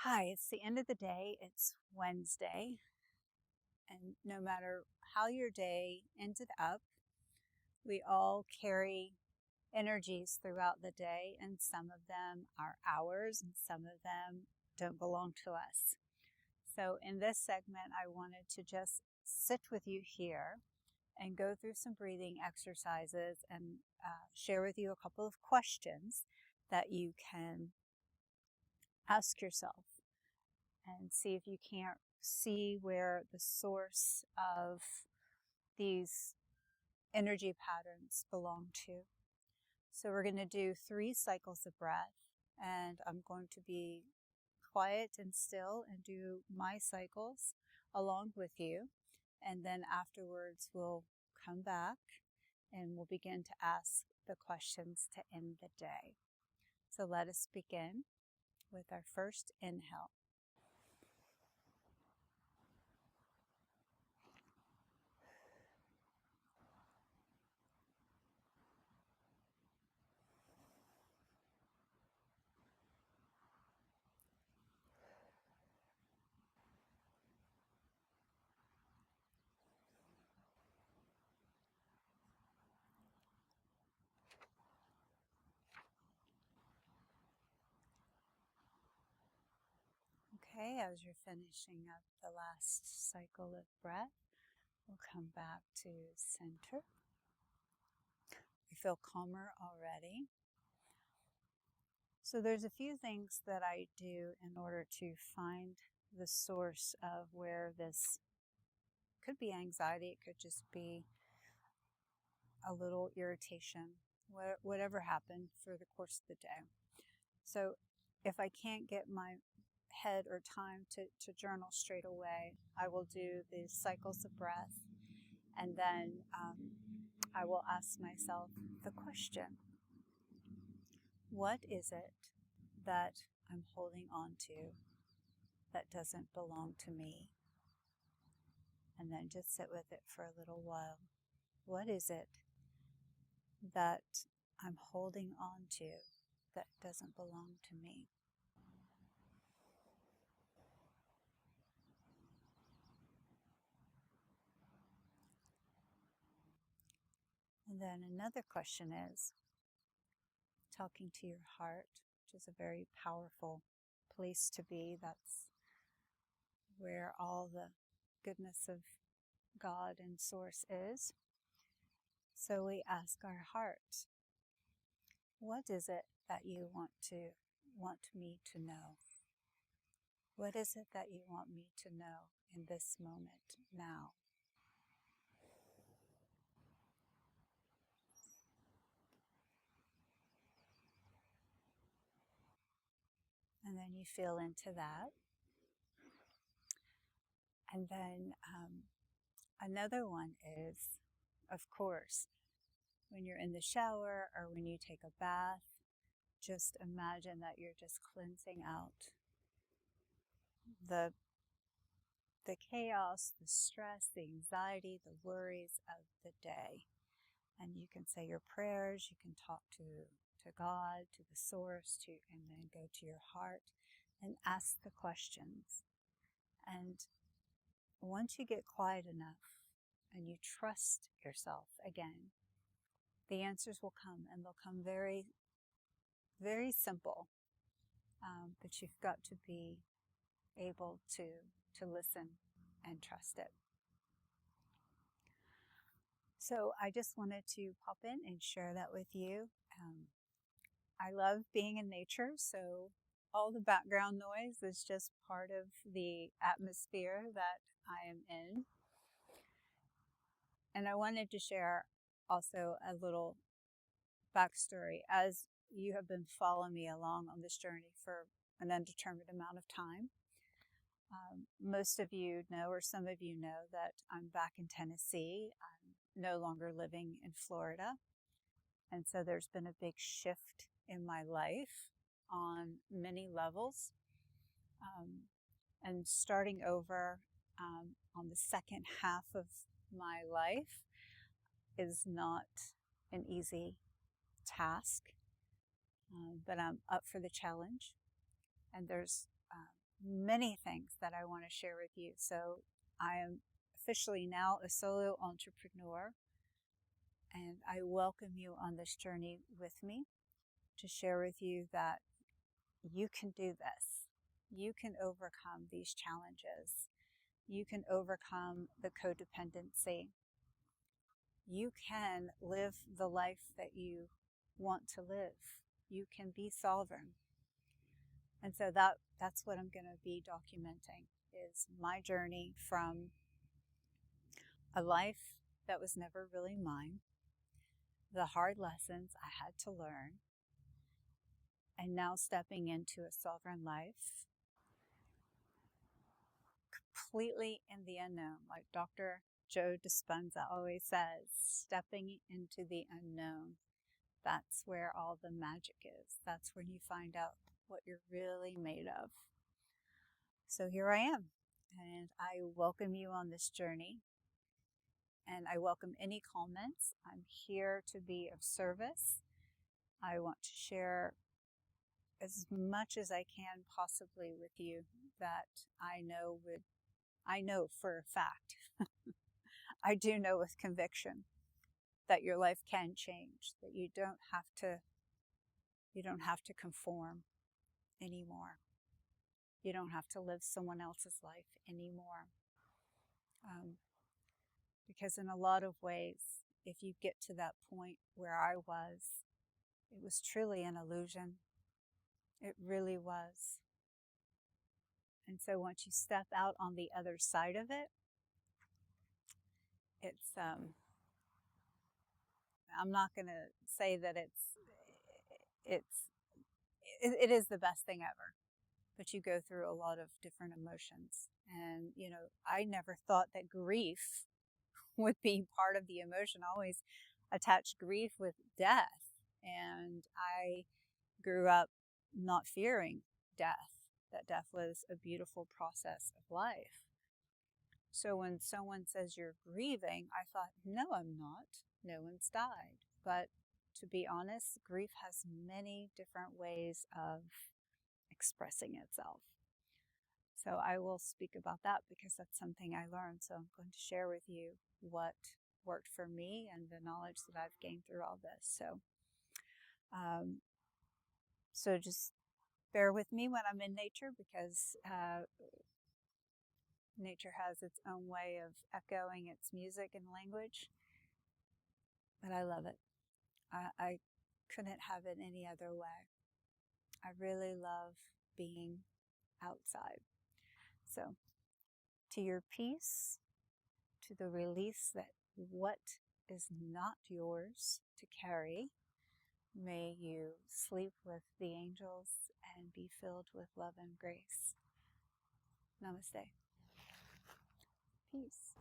Hi, it's the end of the day. It's Wednesday. And no matter how your day ended up, we all carry energies throughout the day, and some of them are ours, and some of them don't belong to us. So, in this segment, I wanted to just sit with you here and go through some breathing exercises and share with you a couple of questions that you can ask yourself and see if you can't see where the source of these energy patterns belong to. So we're going to do 3 cycles of breath, and I'm going to be quiet and still and do my cycles along with you. And then afterwards we'll come back and we'll begin to ask the questions to end the day. So let us begin with our first inhale. Okay, as you're finishing up the last cycle of breath, we'll come back to center. You feel calmer already. So there's a few things that I do in order to find the source of where this could be anxiety. It could just be a little irritation, whatever happened for the course of the day. So if I can't get my head or time to journal straight away, I will do the cycles of breath, and then I will ask myself the question, what is it that I'm holding on to that doesn't belong to me? And then just sit with it for a little while. What is it that I'm holding on to that doesn't belong to me? And then another question is talking to your heart, which is a very powerful place to be. That's where all the goodness of God and Source is. So we ask our heart, what is it that you want me to know? What is it that you want me to know in this moment now? And then you feel into that. And then another one is, of course, when you're in the shower or when you take a bath, just imagine that you're just cleansing out the chaos, the stress, the anxiety, the worries of the day. And you can say your prayers, you can talk to God, to the Source, and then go to your heart and ask the questions. And once you get quiet enough and you trust yourself again, the answers will come, and they'll come very, very simple. But you've got to be able to listen and trust it. So I just wanted to pop in and share that with you. I love being in nature, so all the background noise is just part of the atmosphere that I am in. And I wanted to share also a little backstory. As you have been following me along on this journey for an undetermined amount of time, most of you know, or some of you know, that I'm back in Tennessee. I'm no longer living in Florida. And so there's been a big shift in my life on many levels. And starting over on the second half of my life is not an easy task, but I'm up for the challenge. And there's many things that I want to share with you. So I am officially now a solo entrepreneur, and I welcome you on this journey with me to share with you that you can do this. You can overcome these challenges. You can overcome the codependency. You can live the life that you want to live. You can be sovereign. And so that's what I'm going to be documenting, is my journey from a life that was never really mine, the hard lessons I had to learn, and now stepping into a sovereign life, completely in the unknown. Like Dr. Joe Dispenza always says, stepping into the unknown. That's where all the magic is. That's when you find out what you're really made of. So here I am, and I welcome you on this journey, and I welcome any comments. I'm here to be of service. I want to share as much as I can possibly with you that I know for a fact. I do know with conviction that your life can change, that you don't have to conform anymore. You don't have to live someone else's life anymore. Because in a lot of ways, if you get to that point where I was, it was truly an illusion. It really was. And so once you step out on the other side of it, I'm not going to say that it is the best thing ever, but you go through a lot of different emotions. And, I never thought that grief would be part of the emotion. I always attached grief with death. And I grew up not fearing death, that death was a beautiful process of life. So when someone says you're grieving, I thought, no, I'm not. No one's died. But to be honest, grief has many different ways of expressing itself. So I will speak about that because that's something I learned. So I'm going to share with you what worked for me and the knowledge that I've gained through all this. So just bear with me when I'm in nature, because nature has its own way of echoing its music and language, but I love it. I couldn't have it any other way. I really love being outside. So, to your peace, to the release that what is not yours to carry, may you sleep with the angels and be filled with love and grace. Namaste. Peace.